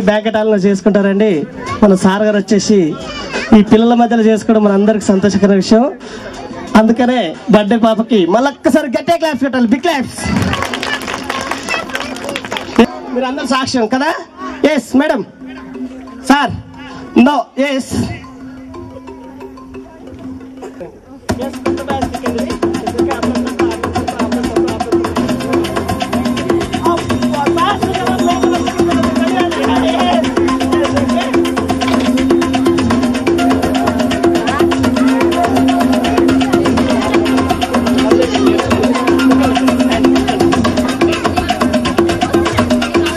బ్యాకెటాలను చేసుకుంటారండి. మన సార్ గారు వచ్చేసి ఈ పిల్లల మధ్యలో చేసుకోవడం మన అందరికి సంతోషకర విషయం. అందుకనే బర్త్డే పాపకి మళ్ళొక్కసారి గట్టిగా క్లాప్స్ పెట్టాలి, బిగ్ క్లాప్స్. మీరు అందరు సాక్ష్యం కదా. Yes madam, sir, no, yes.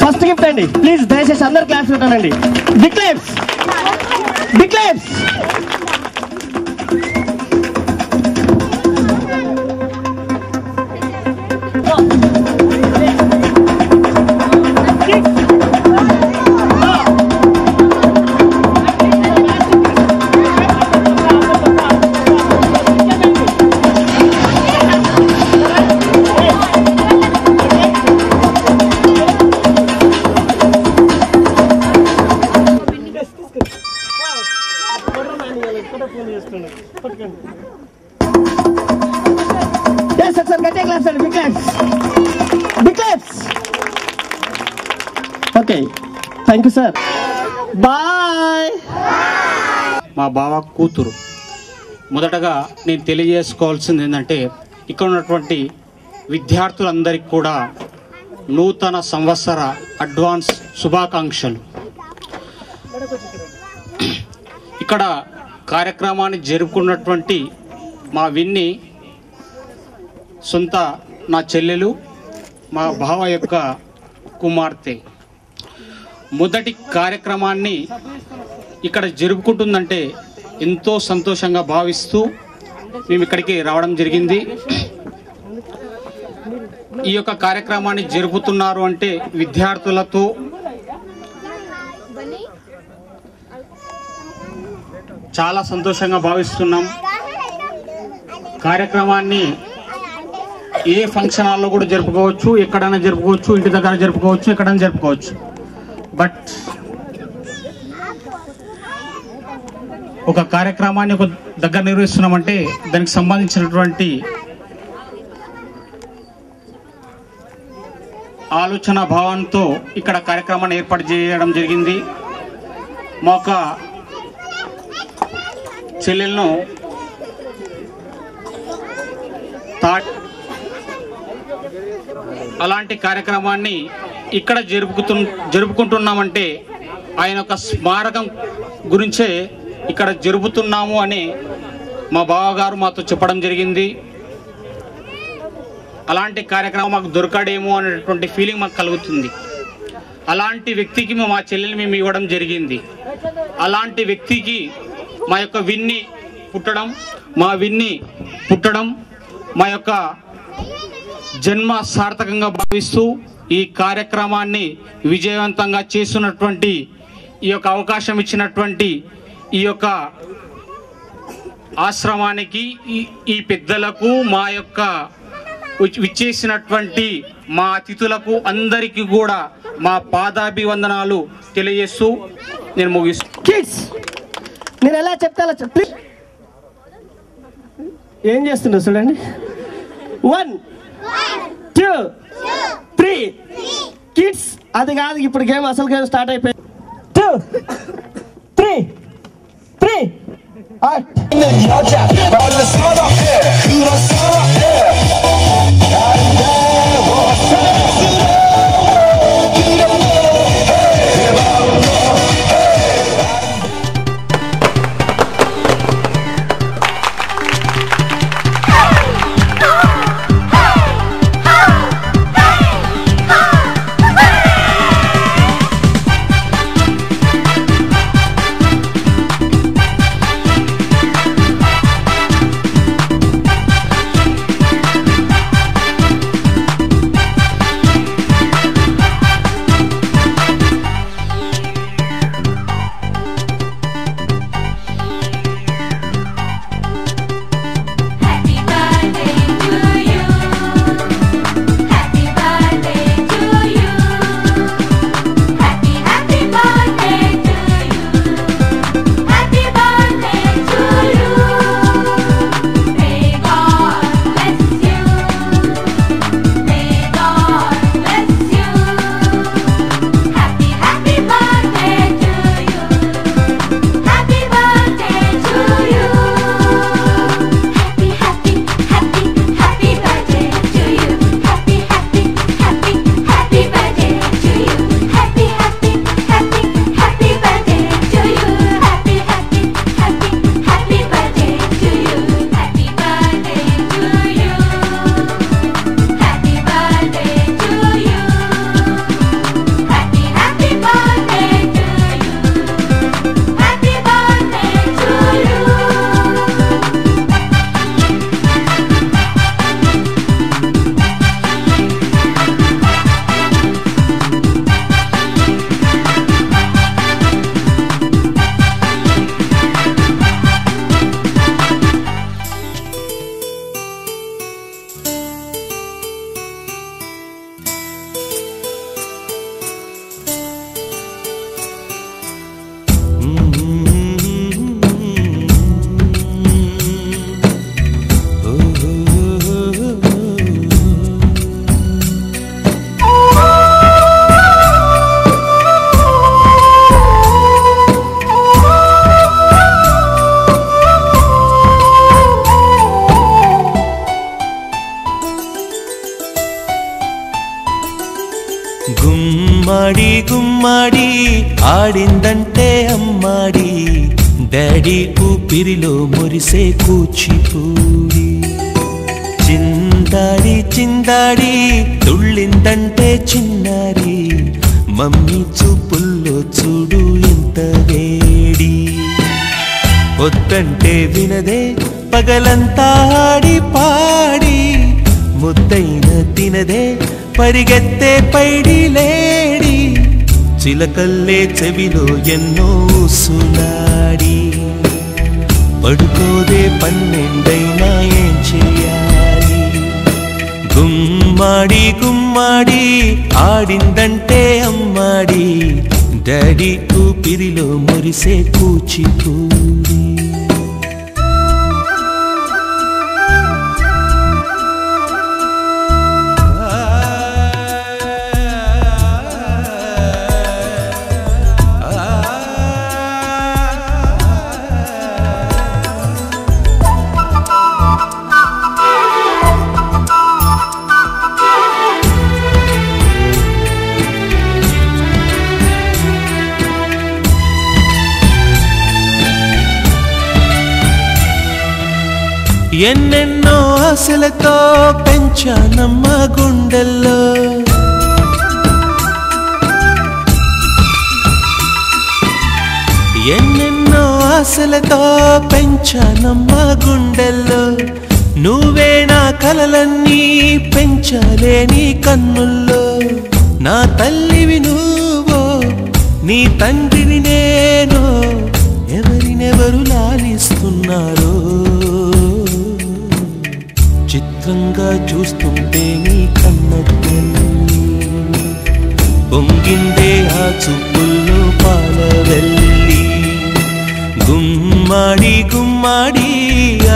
First gift అండి, ప్లీజ్ దయచేసి అందరు క్లాప్స్ పెట్టాలండి. Big claps, big claps. ఒకసారి గట్టిగా క్లాప్స్ అండి, big claps, big claps. Okay, thank you sir, bye. మా బావ కూతురు. మొదటగా నేను తెలియజేసుకోవాల్సింది ఏంటంటే, ఇక్కడ ఉన్నటువంటి విద్యార్థులందరికీ కూడా నూతన సంవత్సర అడ్వాన్స్ శుభాకాంక్షలు. ఇక్కడ కార్యక్రమాన్ని జరుపుకున్నటువంటి మా విన్ని సొంత నా చెల్లెలు, మా బావ యొక్క కుమార్తె. మొదటి కార్యక్రమాన్ని ఇక్కడ జరుపుకుంటుందంటే ఎంతో సంతోషంగా భావిస్తూ మేము ఇక్కడికి రావడం జరిగింది. ఈ యొక్క కార్యక్రమాన్ని జరుపుతున్నారు అంటే విద్యార్థులతో చాలా సంతోషంగా భావిస్తున్నాం. కార్యక్రమాన్ని ఏ ఫంక్షన్ హాల్లో కూడా జరుపుకోవచ్చు, ఎక్కడైనా జరుపుకోవచ్చు, ఇంటి దగ్గర జరుపుకోవచ్చు, ఎక్కడైనా జరుపుకోవచ్చు. బట్ ఒక కార్యక్రమాన్ని ఒక దగ్గర నిర్వహిస్తున్నామంటే దానికి సంబంధించినటువంటి ఆలోచన భావంతో ఇక్కడ కార్యక్రమాన్ని ఏర్పాటు చేయడం జరిగింది. మా యొక్క చెల్లెలను అలాంటి కార్యక్రమాన్ని ఇక్కడ జరుపుకుంటున్నామంటే ఆయన యొక్క స్మారకం గురించే ఇక్కడ జరుపుతున్నాము అని మా బావగారు మాతో చెప్పడం జరిగింది. అలాంటి కార్యక్రమం మాకు దొరకడేమో అనేటువంటి ఫీలింగ్ మాకు కలుగుతుంది. అలాంటి వ్యక్తికి మా చెల్లెలు మేము ఇవ్వడం జరిగింది. అలాంటి వ్యక్తికి మా యొక్క విన్ని పుట్టడం, మా యొక్క జన్మ సార్థకంగా భావిస్తూ ఈ కార్యక్రమాన్ని విజయవంతంగా చేస్తున్నటువంటి ఈ యొక్క అవకాశం ఇచ్చినటువంటి ఈ యొక్క ఆశ్రమానికి, ఈ పెద్దలకు, మా యొక్క విచ్చేసినటువంటి మా అతిథులకు అందరికీ కూడా మా పాదాభివందనాలు తెలియజేస్తూ నేను ముగిస్తాను. కిడ్స్, నేను ఎలా చెప్తా అలా చెప్పి ఏం చేస్తున్నారు చూడండి. 1 2 3 కిడ్స్, అది కాదు ఇప్పుడు గేమ్, అసలు గేమ్ స్టార్ట్ అయిపోయింది. 2 3 గుమ్మాడి ఆడిందంటే అమ్మాడి డాడీ ఊపిరిలో మురిసే కూచిపూడి చిందాడి చిందాడి తుళ్ళిందంటే చిన్నారి మమ్మీ చూపుల్లో చూడు ఎంత వేడి వద్దంటే వినదే పగలంతా ఆడి పాడి ముద్దైన తినదే పరిగెత్తే పైడి లేడి చిలకల్లే చెవిలో ఎన్నో సులాడి పడుకోదే పన్నెండైనా ఏం చేయాలి గుమ్మాడి గుమ్మాడి ఆడిందంటే అమ్మాడి డాడీ ఊపిరిలో మురిసే కూచిపూడి ఎన్నెన్నో ఆశలతో పెంచానమ్మ గుండెల్లో ఎన్నెన్నో ఆశలతో పెంచానమ్మ గుండెల్లో నువ్వే నా కలలన్నీ పెంచాలే నీ కన్నుల్లో నా తల్లివి నువ్వో నీ తండ్రిని నేను ఎవరినెవరు లాలిస్తున్నారో చిత్రంగా చూస్తుంటే నీ కన్నట్టు పొంగిందే ఆ చూపుల్లో పాలవెల్లి గుమ్మాడి గుమ్మాడి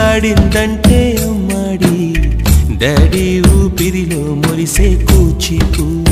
ఆడిందంటే అమ్మాడి డాడీ ఊపిరిలో మురిసే కూచిపూడి